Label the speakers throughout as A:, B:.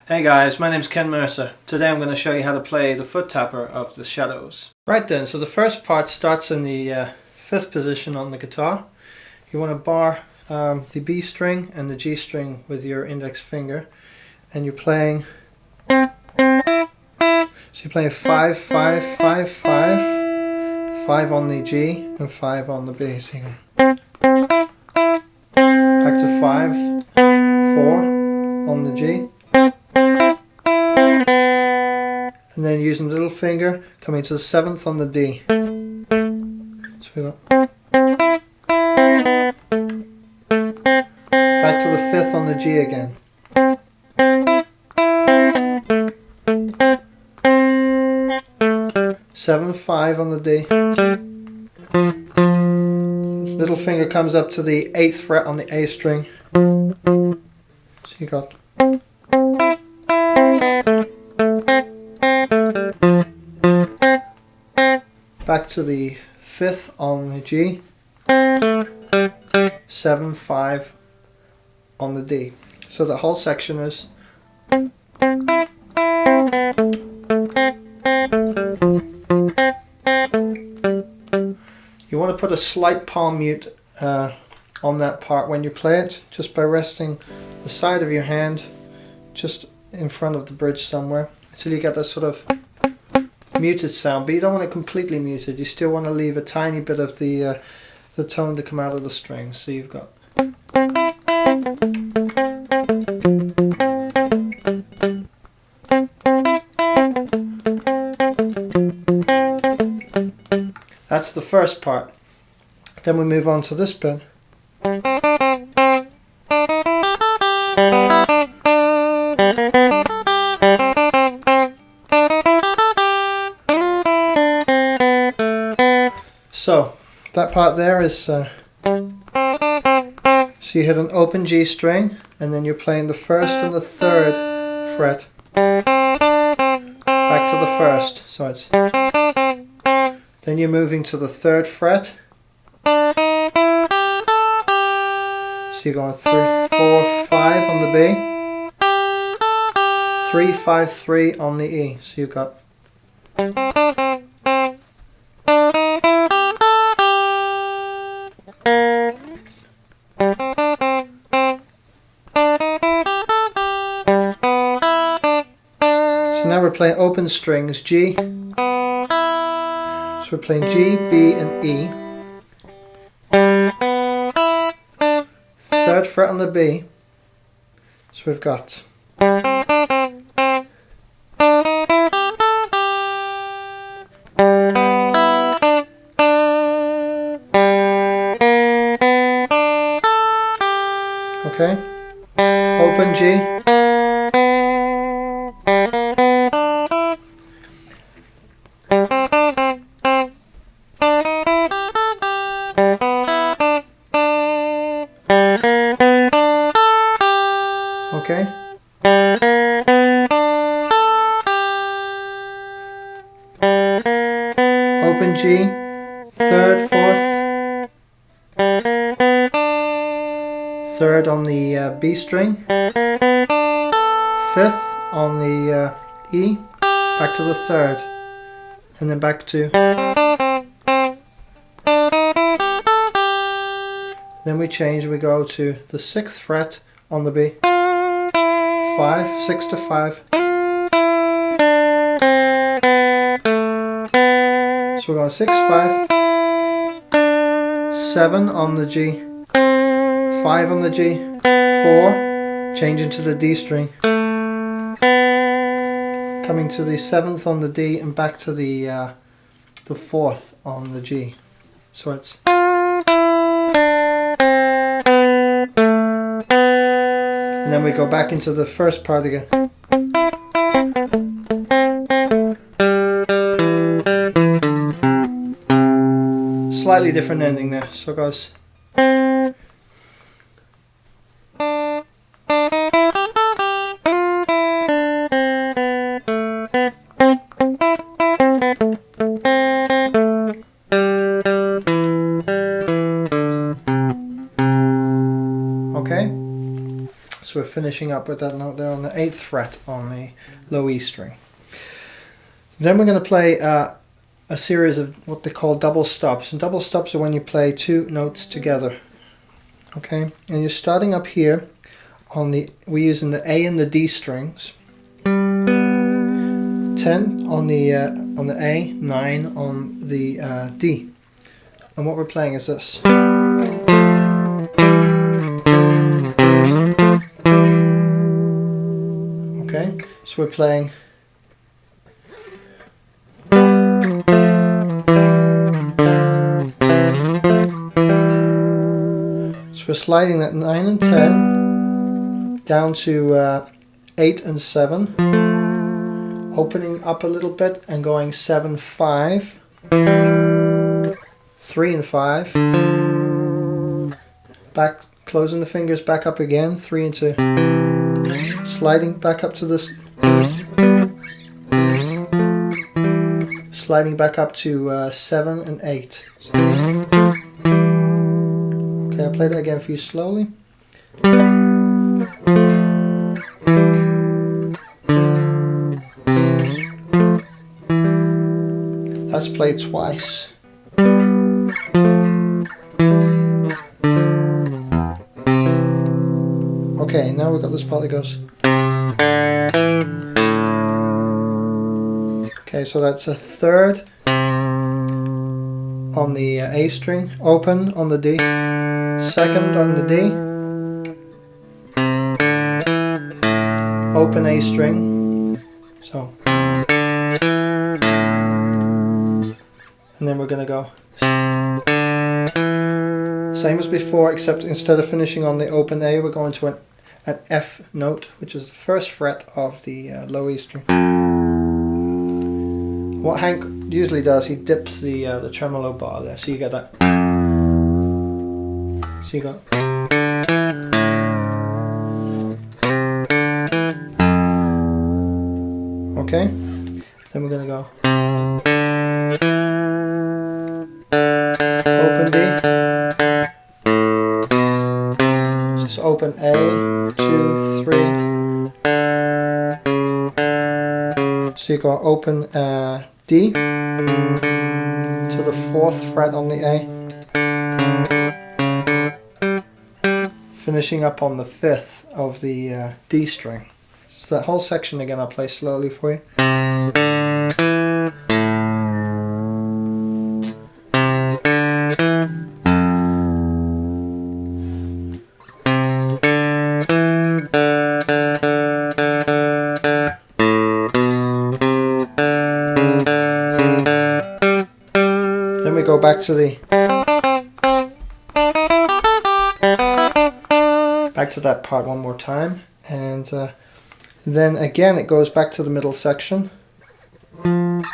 A: Hey guys, my name's Ken Mercer. Today I'm going to show you how to play the foot tapper of the Shadows. Right then, so the first part starts in the 5th position on the guitar. You want to bar the B string and the G string with your index finger, and you're playing. So you're playing 5, 5, 5, 5, 5 on the G and 5 on the B. So you go back to 5, 4 on the G. And then using the little finger, coming to the 7th on the D. So we go back to the 5th on the G again. 7, 5 on the D. Little finger comes up to the 8th fret on the A string. So you got back to the 5th on the G, 7, 5 on the D. So the whole section is you want to put a slight palm mute on that part when you play it, just by resting the side of your hand just in front of the bridge somewhere until you get that sort of muted sound, but you don't want it completely muted. You still want to leave a tiny bit of the tone to come out of the strings. So you've got that's the first part. Then we move on to this bit. So that part there is so you hit an open G string and then you're playing the 1st and the 3rd fret back to the 1st. So it's then you're moving to the 3rd fret. So you're going 3, 4, 5 on the B, 3, 5, 3 on the E. So you've got now we're playing open strings G. So we're playing G, B and E. 3rd fret on the B. So we've got okay, open G. Okay. Open G, 3rd, 4th, 3rd on the B string, 5th on the E, back to the 3rd, and then back to. Then we change, we go to the 6th fret on the B. 5, 6 to 5. So we're going 6, 5, 7 on the G, 5 on the G, 4, changing to the D string, coming to the 7th on the D and back to the 4th on the G. So it's and then we go back into the first part again. Slightly different ending there, so it goes. Okay, so finishing up with that note there on the 8th fret on the low E string. Then we're going to play a series of what they call double stops. And double stops are when you play two notes together. Okay, and you're starting up here on the, we're using the A and the D strings. 10 on the A, 9 on the D. And what we're playing is this. Okay, so we're playing we're sliding that 9 and 10 down to 8 and 7, opening up a little bit and going 7, 5, 3 and 5, back, closing the fingers back up again, 3 and 2, sliding back up to this, sliding back up to 7 and 8. Okay, I'll play that again for you slowly. That's played twice. Okay, now we've got this part that goes. Okay, so that's a third on the A string, open on the D, second on the D, open A string, so, and then we're going to go same as before, except instead of finishing on the open A, we're going to an F note, which is the first fret of the low E string. What Hank usually does, he dips the tremolo bar there, so you get that. So you got. Okay, then we're gonna go open D, just open A, 2, 3. So you go open D to the 4th fret on the A, finishing up on the 5th of the D string. So that whole section again I'll play slowly for you. Then we go back to that part one more time, and then again it goes back to the middle section. And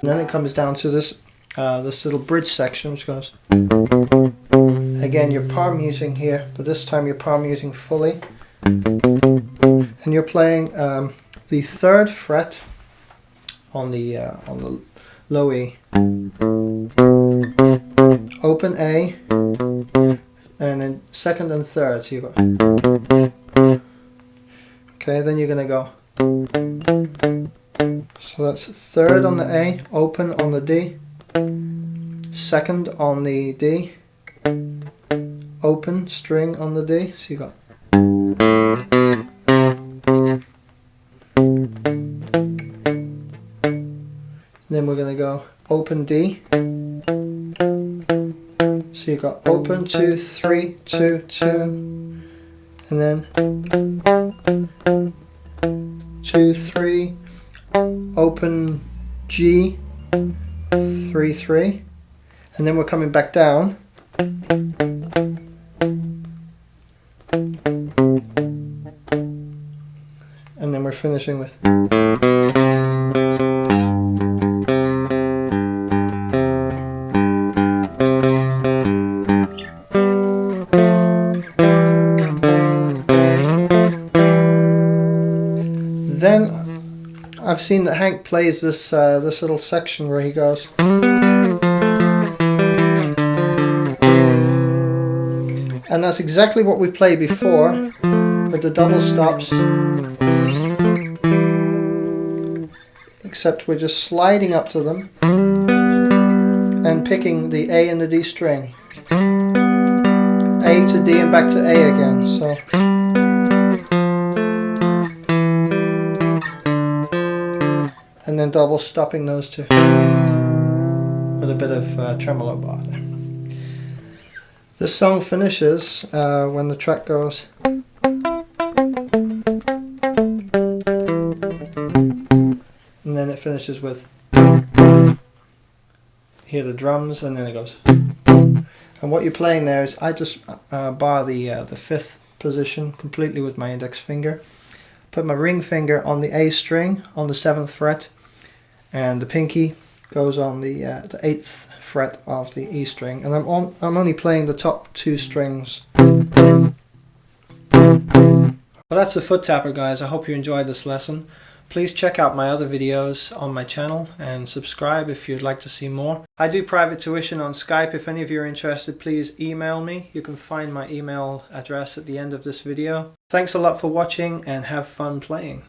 A: then it comes down to this this little bridge section, which goes. Again, you're palm muting here, but this time you're palm muting fully, and you're playing the 3rd fret on the low E, open A, and then 2nd and 3rd. So you go. Okay, then you're gonna go. So that's 3rd on the A, open on the D, 2nd on the D, open string on the D, so you got. Then we're going to go open D, so you got open 2, 3, 2, 2, and then 2, 3, open G, 3, 3, and then we're coming back down. And then we're finishing with. I've seen that Hank plays this this little section where he goes. And that's exactly what we played before with the double stops. Except we're just sliding up to them and picking the A and the D string. A to D and back to A again. So and then double stopping those two with a bit of tremolo bar there. This song finishes when the track goes. And then it finishes with, hear the drums, and then it goes. And what you're playing there is, I just bar the fifth position completely with my index finger. Put my ring finger on the A string on the 7th fret, and the pinky goes on the 8th fret of the E string, and I'm only playing the top 2 strings. Well, that's the foot tapper, guys. I hope you enjoyed this lesson. Please check out my other videos on my channel and subscribe if you'd like to see more. I do private tuition on Skype. If any of you are interested, please email me. You can find my email address at the end of this video. Thanks a lot for watching and have fun playing.